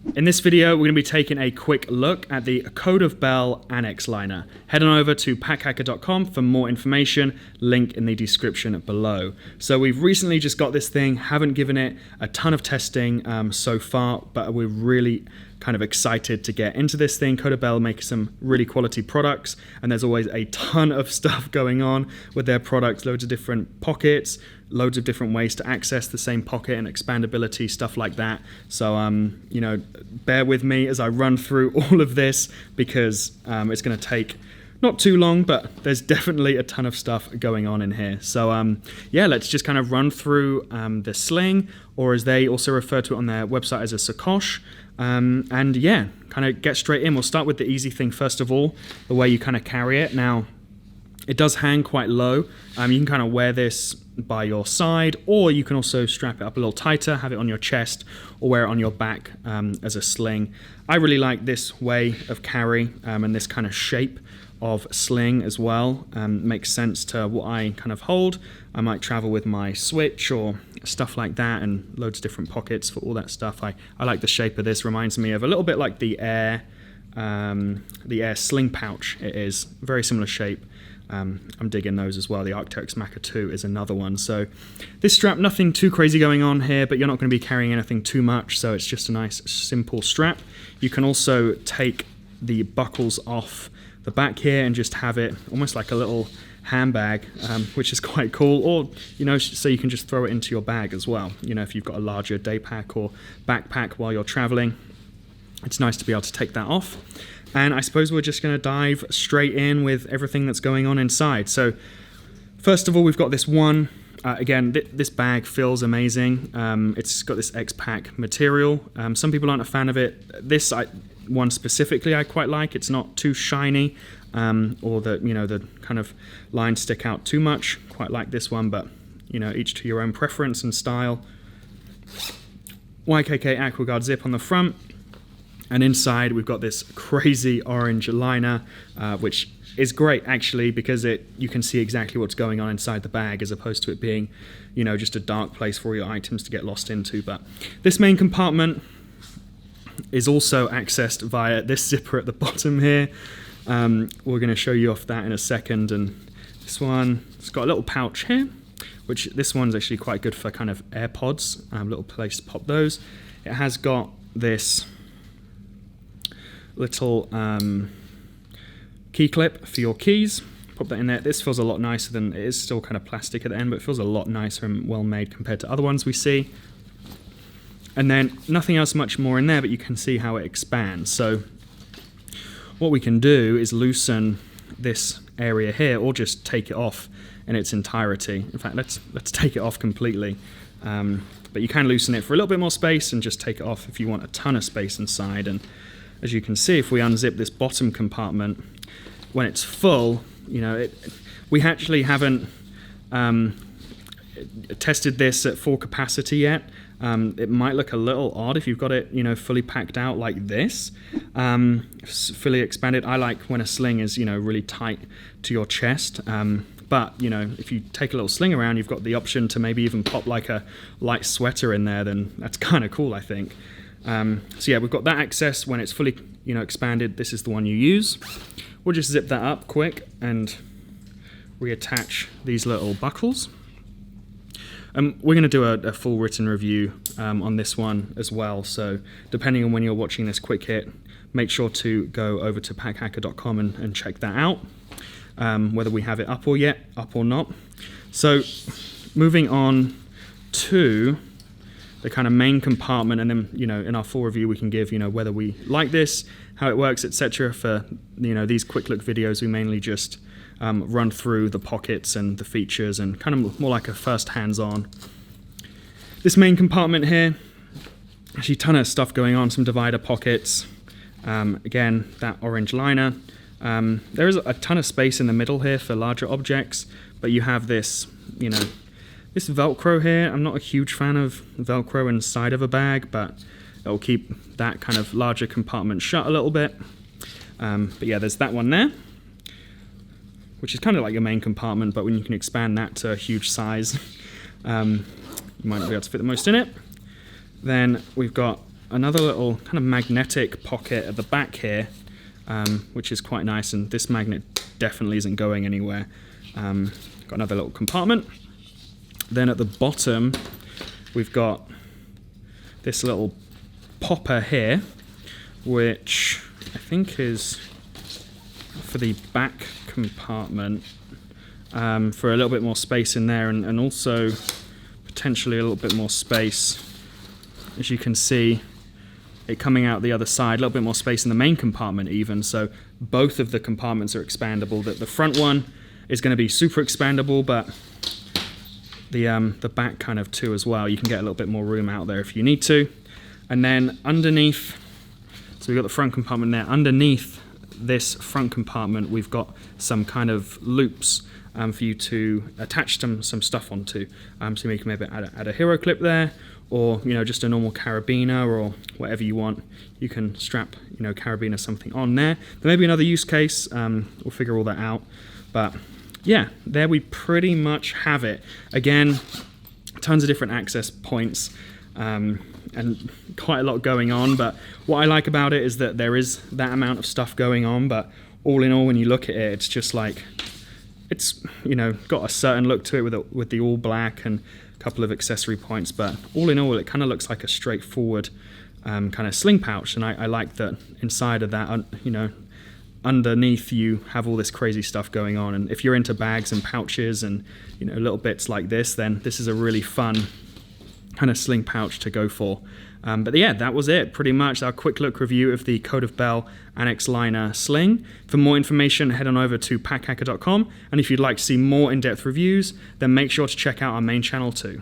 In this video, we're going to be taking a quick look at the CODEOFBELL Annex liner. Head on over to packhacker.com for more information, link in the description below. So we've recently just got this thing, haven't given it a ton of testing so far, but we're really kind of excited to get into this thing. CODEOFBELL makes some really quality products, and there's always a ton of stuff going on with their products, loads of different pockets, loads of different ways to access the same pocket and expandability, stuff like that. So, you know, bear with me as I run through all of this because it's going to take not too long, but there's definitely a ton of stuff going on in here. So, yeah, let's just kind of run through the Sling, or as they also refer to it on their website as a Sacoche. And yeah, kind of get straight in. We'll start with the easy thing first of all, the way you kind of carry it. Now, it does hang quite low. You can kind of wear this by your side, or you can also strap it up a little tighter, have it on your chest, or wear it on your back as a sling. I really like this way of carry and this kind of shape of sling as well. Makes sense to what I kind of hold. I might travel with my Switch or stuff like that, and loads of different pockets for all that stuff. I like the shape of this. Reminds me of a little bit like the Air Sling pouch. It is very similar shape. I'm digging those as well. The Arc'teryx Maca 2 is another one. So this strap, nothing too crazy going on here, but you're not going to be carrying anything too much, so it's just a nice simple strap. You can also take the buckles off the back here and just have it almost like a little handbag, which is quite cool, or you know, so you can just throw it into your bag as well. You know, if you've got a larger day pack or backpack while you're traveling, it's nice to be able to take that off. And I suppose we're just going to dive straight in with everything that's going on inside. So first of all, we've got this one. Again, this bag feels amazing. It's got this X-Pack material. Some people aren't a fan of it. This one specifically I quite like. It's not too shiny, or the kind of lines stick out too much. Quite like this one, but you know, each to your own preference and style. YKK AquaGuard zip on the front. And inside we've got this crazy orange liner, which is great actually, because you can see exactly what's going on inside the bag, as opposed to it being, you know, just a dark place for all your items to get lost into. But this main compartment is also accessed via this zipper at the bottom here. We're going to show you off that in a second. And this one, it's got a little pouch here, which this one's actually quite good for kind of AirPods, little place to pop those. It has got this little key clip for your keys. Pop that in there. This feels a lot nicer than, it is still kind of plastic at the end, but it feels a lot nicer and well made compared to other ones we see. And then nothing else much more in there, but you can see how it expands. So what we can do is loosen this area here, or just take it off in its entirety. In fact, let's take it off completely. But you can loosen it for a little bit more space and just take it off if you want a ton of space inside. And as you can see, if we unzip this bottom compartment, when it's full, you know, we actually haven't tested this at full capacity yet. It might look a little odd if you've got it, you know, fully packed out like this, fully expanded. I like when a sling is, you know, really tight to your chest. But, you know, if you take a little sling around, you've got the option to maybe even pop like a light sweater in there, then that's kind of cool, I think. So yeah, we've got that access when it's fully, you know, expanded. This is the one you use. We'll just zip that up quick and reattach these little buckles. We're going to do a full written review on this one as well. So depending on when you're watching this quick hit, make sure to go over to packhacker.com and check that out, whether we have it up or not. So moving on to the kind of main compartment, and then, you know, in our full review we can give, you know, whether we like this, how it works, etc. For, you know, these quick look videos, we mainly just run through the pockets and the features, and kind of more like a first hands-on. This main compartment here, actually a ton of stuff going on, some divider pockets, again, that orange liner. There is a ton of space in the middle here for larger objects, but you have this, you know, this Velcro here. I'm not a huge fan of Velcro inside of a bag, but it'll keep that kind of larger compartment shut a little bit. But yeah, there's that one there, which is kind of like your main compartment, but when you can expand that to a huge size, you might not be able to fit the most in it. Then we've got another little kind of magnetic pocket at the back here, which is quite nice, and this magnet definitely isn't going anywhere. Got another little compartment. Then at the bottom, we've got this little popper here, which I think is for the back compartment, for a little bit more space in there, and also potentially a little bit more space, as you can see it coming out the other side, a little bit more space in the main compartment even, so both of the compartments are expandable. The front one is going to be super expandable, but the back kind of too as well. You can get a little bit more room out there if you need to. And then underneath, so we've got the front compartment there. Underneath this front compartment, we've got some kind of loops for you to attach some stuff onto. So you can maybe add a hero clip there, or just a normal carabiner or whatever you want. You can strap carabiner something on there. There may be another use case. We'll figure all that out. But yeah, there we pretty much have it. Again, tons of different access points. And quite a lot going on, but what I like about it is that there is that amount of stuff going on, but all in all, when you look at it, it's just like, it's got a certain look to it with the all black and a couple of accessory points, but all in all, it kind of looks like a straightforward kind of sling pouch, and I like that inside of that, underneath you have all this crazy stuff going on, and if you're into bags and pouches and little bits like this, then this is a really fun kind of sling pouch to go for. But yeah, that was it pretty much, our quick look review of the CODEOFBELL Annex Liner Sling. For more information, head on over to packhacker.com, and if you'd like to see more in-depth reviews, then make sure to check out our main channel too.